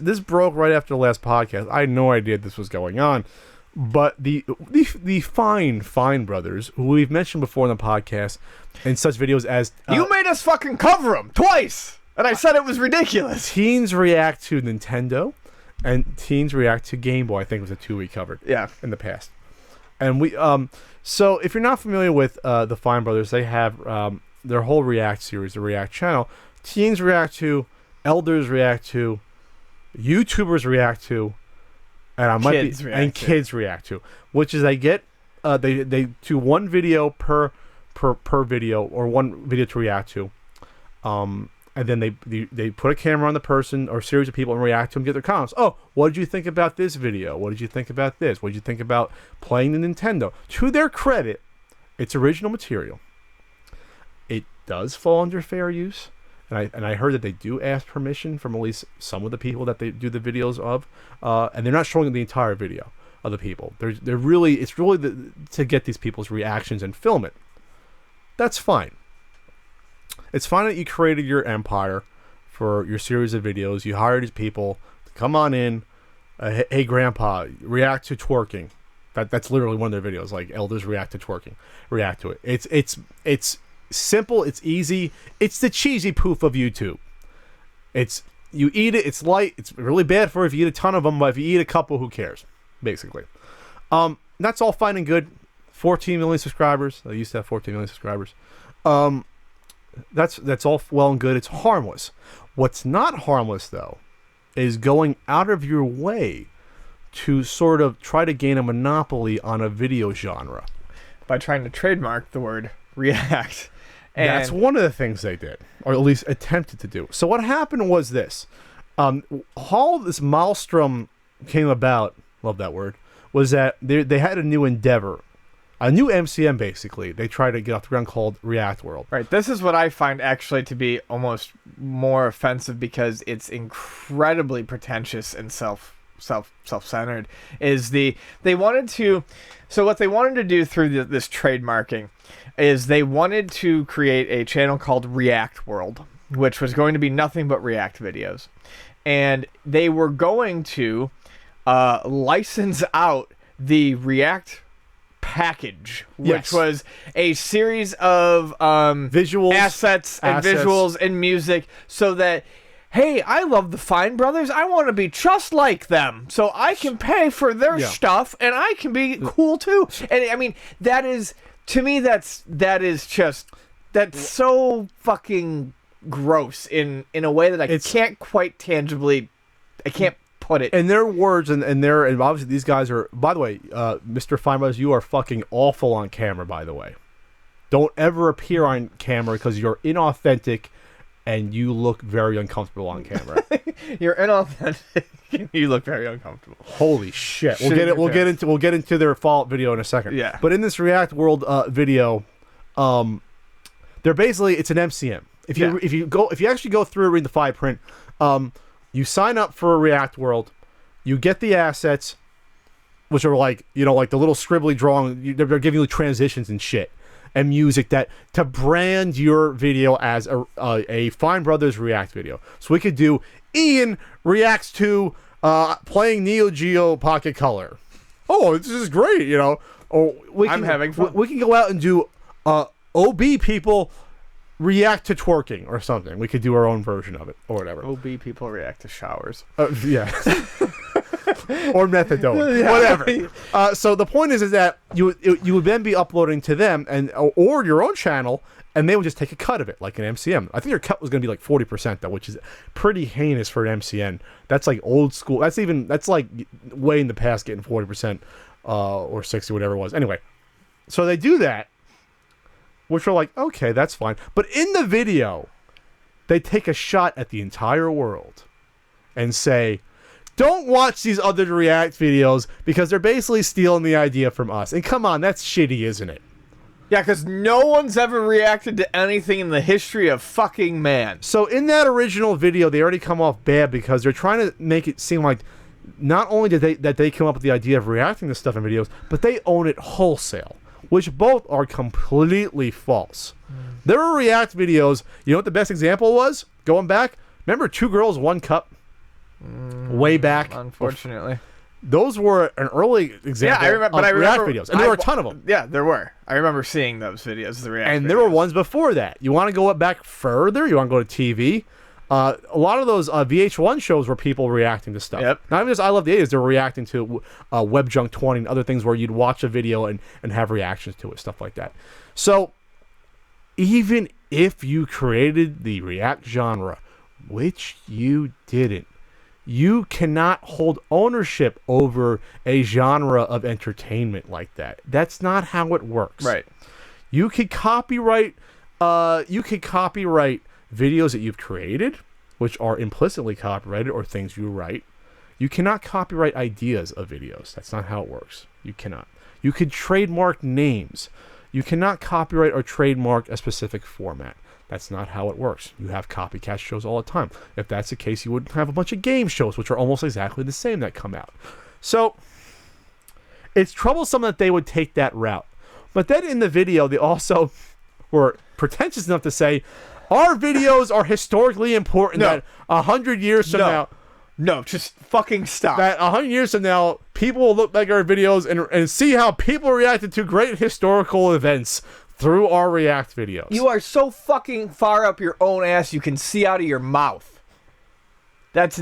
this broke right after the last podcast. I had no idea this was going on. But the Fine brothers, who we've mentioned before in the podcast, in such videos as... you made us fucking cover them twice! And I said it was ridiculous. Teens react to Nintendo, and teens react to Game Boy, I think was the two we covered in the past. And we... So, if you're not familiar with the Fine brothers, they have their whole React series, the React channel. Teens react to, elders react to, YouTubers react to, and kids react to, which is they get they do one video per video, or one video to react to, and then they put a camera on the person or series of people and react to them, get their comments. Oh, what did you think about this video? What did you think about this? What did you think about playing the Nintendo? To their credit, it's original material. It does fall under fair use. And I heard that they do ask permission from at least some of the people that they do the videos of, and they're not showing the entire video of the people. It's really to get these people's reactions and film it. That's fine. It's fine that you created your empire for your series of videos. You hired these people to come on in. Hey, Grandpa, react to twerking. That's literally one of their videos. Like elders react to twerking. React to it. It's simple, it's easy, it's the cheesy poof of YouTube. You eat it, it's light, it's really bad for if you eat a ton of them, but if you eat a couple, who cares, basically. That's all fine and good. 14 million subscribers. I used to have 14 million subscribers. That's all well and good. It's harmless. What's not harmless, though, is going out of your way to sort of try to gain a monopoly on a video genre. By trying to trademark the word React. And that's one of the things they did, or at least attempted to do. So what happened was this. How this maelstrom came about, love that word, was that they had a new endeavor, a new MCM, basically. They tried to get off the ground called React World. Right. This is what I find actually to be almost more offensive, because it's incredibly pretentious and self-centered. So what they wanted to do through this trademarking is they wanted to create a channel called React World, which was going to be nothing but React videos. And they were going to license out the React package, which was a series of visuals, assets and visuals and music, so that, hey, I love the Fine brothers, I want to be just like them, so I can pay for their stuff and I can be cool too. And I mean, that is, to me, that's so fucking gross in a way that I can't quite tangibly, I can't put it. In their words, and obviously these guys are, by the way, Mr. Fine Brothers, you are fucking awful on camera, by the way. Don't ever appear on camera because you're inauthentic and you look very uncomfortable on camera. You're inauthentic. You look very uncomfortable. Holy shit! We'll get into their Fallout video in a second. Yeah. But in this React World video, they're basically, it's an MCM. If you actually go through and read the fine print, you sign up for a React World, you get the assets, which are like the little scribbly drawing. They're giving you transitions and shit. And music to brand your video as a Fine Brothers React video. So we could do Ian reacts to playing Neo Geo Pocket Color. Oh, this is great, Or I'm having fun. We can go out and do OB people react to twerking or something. We could do our own version of it or whatever. OB people react to showers. Yeah. Or methadone, whatever. So the point is that you would then be uploading to them or your own channel, and they would just take a cut of it, like an MCM. I think your cut was going to be like 40% though, which is pretty heinous for an MCN. That's like old school. That's like way in the past getting 40% or 60, whatever it was. Anyway, so they do that, which are like, okay, that's fine. But in the video, they take a shot at the entire world and say, don't watch these other React videos because they're basically stealing the idea from us. And come on, that's shitty, isn't it? Yeah, because no one's ever reacted to anything in the history of fucking man. So in that original video, they already come off bad because they're trying to make it seem like not only did they come up with the idea of reacting to stuff in videos, but they own it wholesale, which both are completely false. There are React videos. You know what the best example was? Going back, remember 2 Girls, 1 Cup? way back. Unfortunately. Those were an early example of React videos. And there were a ton of them. Yeah, there were. I remember seeing those videos, the React videos. And there were ones before that. You want to go back further? You want to go to TV? A lot of those VH1 shows were people reacting to stuff. Yep. Not even just I Love the 80s, they were reacting to Web Junk 20 and other things where you'd watch a video and have reactions to it, stuff like that. So even if you created the React genre, which you didn't, you cannot hold ownership over a genre of entertainment like that. That's not how it works. Right. You could copyright videos that you've created, which are implicitly copyrighted, or things you write. You cannot copyright ideas of videos. That's not how it works. You cannot. You could trademark names. You cannot copyright or trademark a specific format. That's not how it works. You have copycat shows all the time. If that's the case, you would have a bunch of game shows, which are almost exactly the same, that come out. So it's troublesome that they would take that route. But then in the video, they also were pretentious enough to say, our videos are historically important, that 100 years from now... No, just fucking stop. That 100 years from now, people will look back at our videos and see how people reacted to great historical events through our React videos. You are so fucking far up your own ass you can see out of your mouth. That's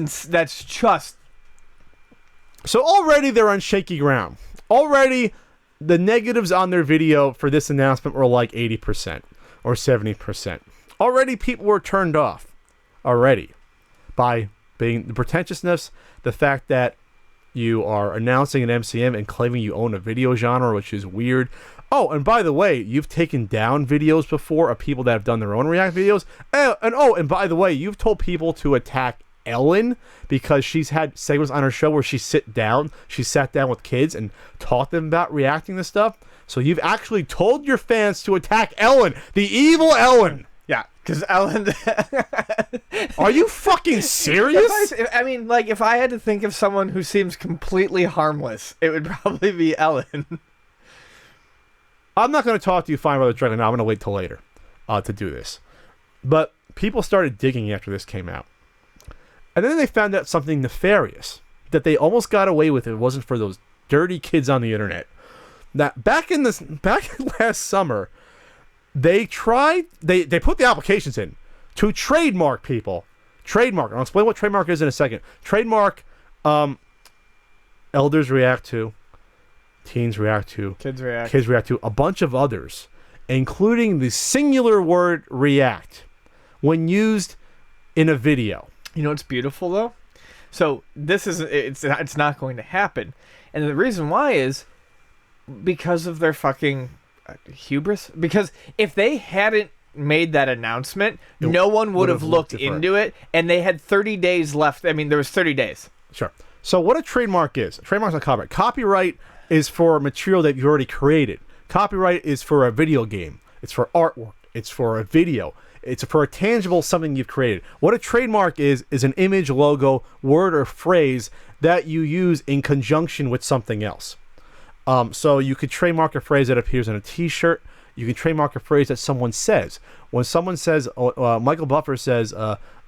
just... So already they're on shaky ground. Already the negatives on their video for this announcement were like 80% or 70%. Already people were turned off already by being the pretentiousness, the fact that you are announcing an MCM and claiming you own a video genre, which is weird. Oh, and by the way, you've taken down videos before of people that have done their own React videos. And by the way, you've told people to attack Ellen because she's had segments on her show where she sat down with kids and taught them about reacting to stuff. So you've actually told your fans to attack Ellen, the evil Ellen. Yeah, because Ellen... Are you fucking serious? If I had to think of someone who seems completely harmless, it would probably be Ellen. I'm not going to talk to you fine about it directly now. I'm going to wait till later to do this. But people started digging after this came out. And then they found out something nefarious that they almost got away with if it wasn't for those dirty kids on the internet. That back last summer, they put the applications in to trademark people. Trademark. I'll explain what trademark is in a second. Trademark, elders react to, teens react to, kids react to, a bunch of others, including the singular word react when used in a video. You know what's beautiful though? So it's not going to happen, and the reason why is because of their fucking hubris. Because if they hadn't made that announcement, no one would have looked into it, and they had 30 days left. I mean, there was 30 days. Sure. So what a trademark is? A trademark is not copyright. Copyright is for material that you've already created. Copyright is for a video game. It's for artwork. It's for a video. It's for a tangible something you've created. What a trademark is an image, logo, word, or phrase that you use in conjunction with something else. So you could trademark a phrase that appears on a t-shirt. You can trademark a phrase that someone says. When someone says, Michael Buffer says,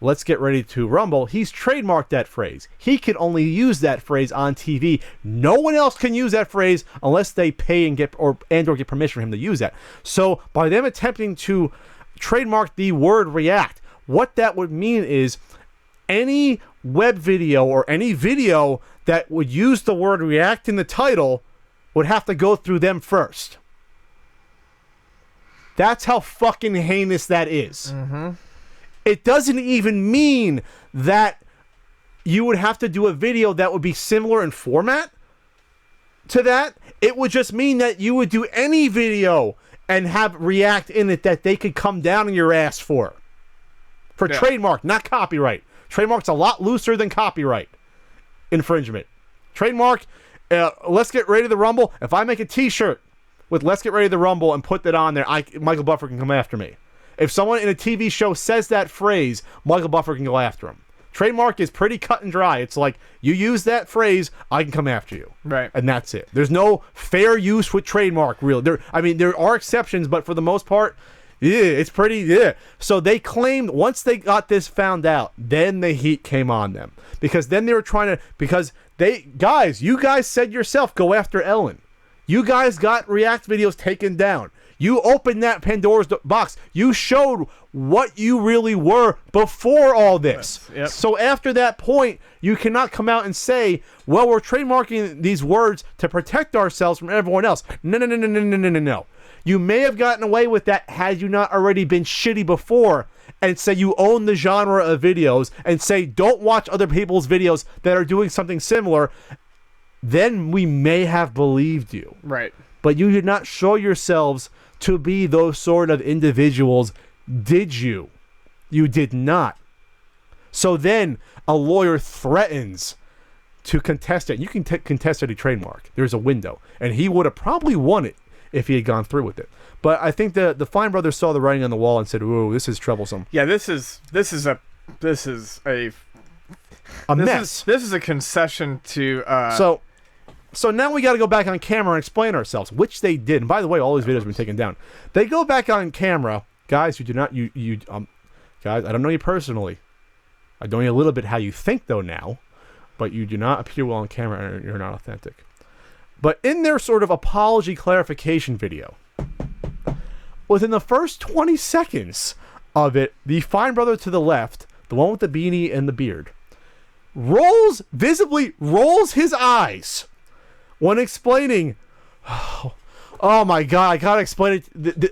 let's get ready to rumble, he's trademarked that phrase. He can only use that phrase on TV. No one else can use that phrase unless they pay and get permission for him to use that. So by them attempting to trademark the word react, what that would mean is any web video or any video that would use the word react in the title would have to go through them first. That's how fucking heinous that is. Mm-hmm. It doesn't even mean that you would have to do a video that would be similar in format to that. It would just mean that you would do any video and have React in it that they could come down on your ass for. Trademark, not copyright. Trademark's a lot looser than copyright infringement. Trademark, let's get ready to rumble. If I make a t-shirt with let's get ready to rumble and put that on there, Michael Buffer can come after me. If someone in a TV show says that phrase, Michael Buffer can go after him. Trademark is pretty cut and dry. It's like, you use that phrase, I can come after you. Right. And that's it. There's no fair use with trademark, really. There are exceptions, but for the most part, Yeah, it's pretty. Yeah. So they claimed once they got this found out, then the heat came on them because then they were trying to you guys said yourself go after Ellen. You guys got React videos taken down. You opened that Pandora's box. You showed what you really were before all this. Yep. So after that point, you cannot come out and say, well, we're trademarking these words to protect ourselves from everyone else. No. You may have gotten away with that had you not already been shitty before and say you own the genre of videos and say don't watch other people's videos that are doing something similar. Then we may have believed you. Right. But you did not show yourselves to be those sort of individuals, did you? You did not. So then a lawyer threatens to contest it. You can contest any trademark. There's a window. And he would have probably won it if he had gone through with it. But I think the Fine brothers saw the writing on the wall and said, "Ooh, this is troublesome." Yeah, this is a mess. This is a concession to So now we got to go back on camera and explain ourselves, which they did. And by the way, all these videos have been taken down. They go back on camera, guys. You do not guys. I don't know you personally. I know you a little bit how you think though now, but you do not appear well on camera and you're not authentic. But in their sort of apology clarification video, within the first 20 seconds of it, the Fine brother to the left, the one with the beanie and the beard, visibly rolls his eyes when explaining, oh my god, I gotta explain it.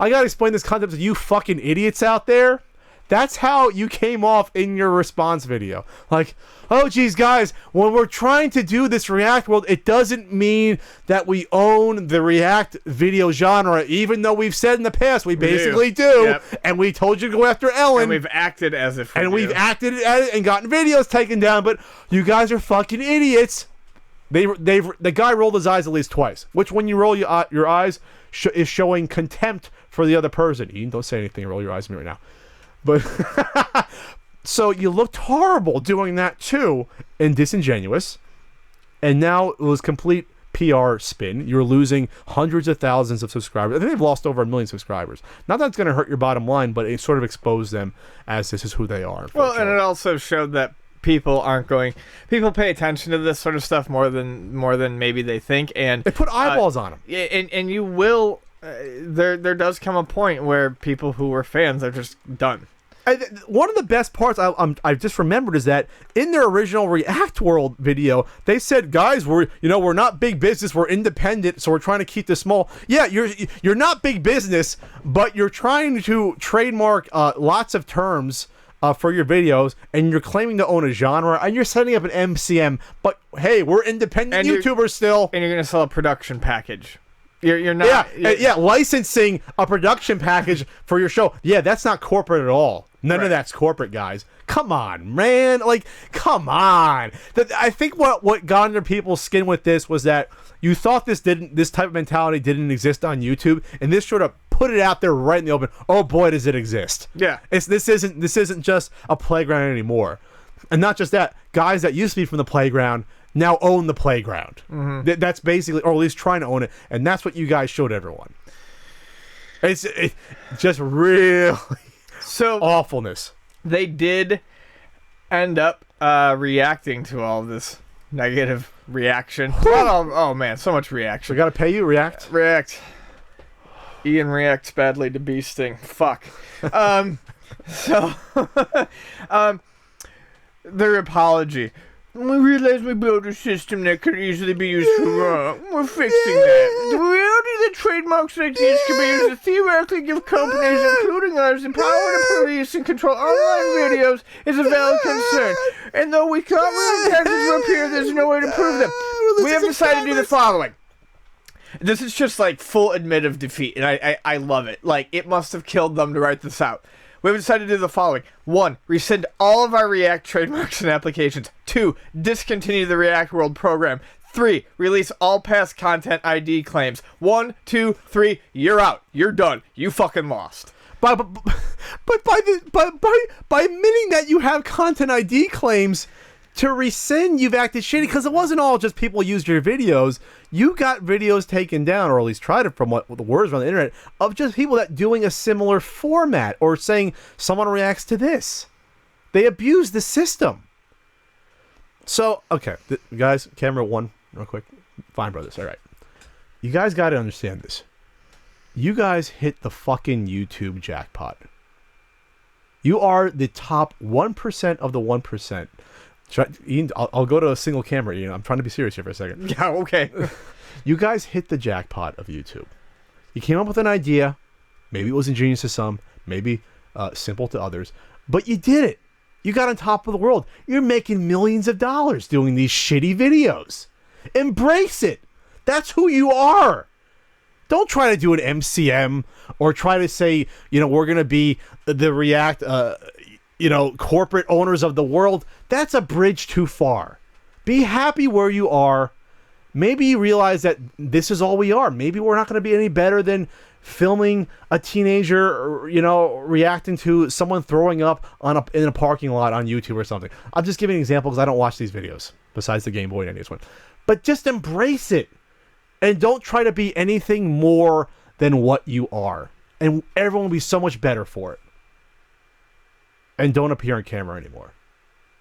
I gotta explain this concept to you fucking idiots out there. That's how you came off in your response video. Like, oh geez, guys, when we're trying to do this React world, it doesn't mean that we own the React video genre, even though we've said in the past we basically do. Yep. And we told you to go after Ellen. And we've acted as if we do. We've acted at it and gotten videos taken down, but you guys are fucking idiots. The guy rolled his eyes at least twice, which when you roll your eyes is showing contempt for the other person. Ian, don't say anything. Roll your eyes at me right now. But so you looked horrible doing that too and disingenuous. And now it was complete PR spin. You're losing hundreds of thousands of subscribers. I think they've lost over 1 million subscribers. Not that it's going to hurt your bottom line, but it sort of exposed them as this is who they are. Well, and it also showed that people pay attention to this sort of stuff more than maybe they think, and they put eyeballs on them. Yeah, and you will there does come a point where people who were fans are just done. One of the best parts I just remembered is that in their original React World video, they said, "Guys, we're not big business, we're independent, so we're trying to keep this small." Yeah, you're not big business, but you're trying to trademark lots of terms for your videos, and you're claiming to own a genre, and you're setting up an MCM. But hey, we're independent YouTubers still, and you're gonna sell a production package. You're not. Yeah, licensing a production package for your show. Yeah, that's not corporate at all. None of that's corporate, guys. Come on, man. Like, come on. I think what got under people's skin with this was that you thought this type of mentality didn't exist on YouTube, and this sort of put it out there right in the open. Oh boy, does it exist. Yeah. This isn't just a playground anymore. And not just that, guys that used to be from the playground now own the playground. Mm-hmm. That's basically, or at least trying to own it, and that's what you guys showed everyone. It's just really awfulness. They did end up reacting to all this negative reaction. Oh man, so much reaction. We gotta pay you, React. Ian reacts badly to bee sting. Fuck. Their apology. We realized we built a system that could easily be used for wrong. We're fixing that. The reality that trademarks like these can be used to theoretically give companies, including ours, the power to police and control online videos is a valid concern. And though we can't really taxes up here, there's no way to prove them. We have decided to do the following. This is just like full admit of defeat, and I love it. Like, it must have killed them to write this out. We have decided to do the following. 1. Rescind all of our React trademarks and applications. 2. Discontinue the React World program. 3. Release all past content ID claims. 1, 2, 3. You're out. You're done. You fucking lost. But by admitting that you have content ID claims, to rescind, you've acted shitty, because it wasn't all just people used your videos. You got videos taken down, or at least tried it from what the words on the internet, of just people that doing a similar format or saying someone reacts to this. They abuse the system. So, okay, guys, camera one, real quick. Fine, brothers, all right. You guys got to understand this. You guys hit the fucking YouTube jackpot. You are the top 1% of the 1%. Ian, I'll go to a single camera, Ian. I'm trying to be serious here for a second. Yeah, okay. You guys hit the jackpot of YouTube. You came up with an idea. Maybe it was ingenious to some, maybe simple to others, but you did it. You got on top of the world. You're making millions of dollars doing these shitty videos. Embrace it. That's who you are. Don't try to do an MCM or try to say, we're going to be the React, corporate owners of the world. That's a bridge too far. Be happy where you are. Maybe you realize that this is all we are. Maybe we're not going to be any better than filming a teenager, reacting to someone throwing up in a parking lot on YouTube or something. I'm just giving an example because I don't watch these videos besides the Game Boy and any of this one. But just embrace it. And don't try to be anything more than what you are. And everyone will be so much better for it. And don't appear on camera anymore.